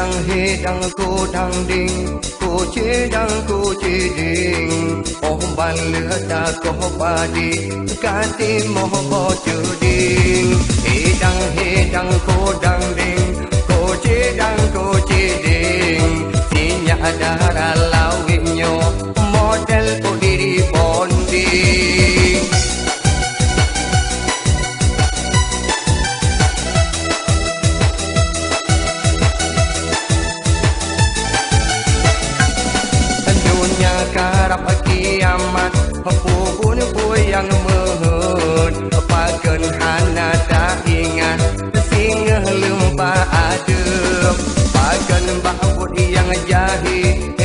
hidang cô đăng đinh cô chế đăng cô chế đình ô ban lửa ta có ba đi cả tim mồ bò chữ đình hidang cô đăng đinh cô chế đăng cô chế đình si nhà đã lao winyo model cô đi bondi karap kiamat pupun yang mehut pagen hana tak ingat singa lempa adem pagen bahut yang jahit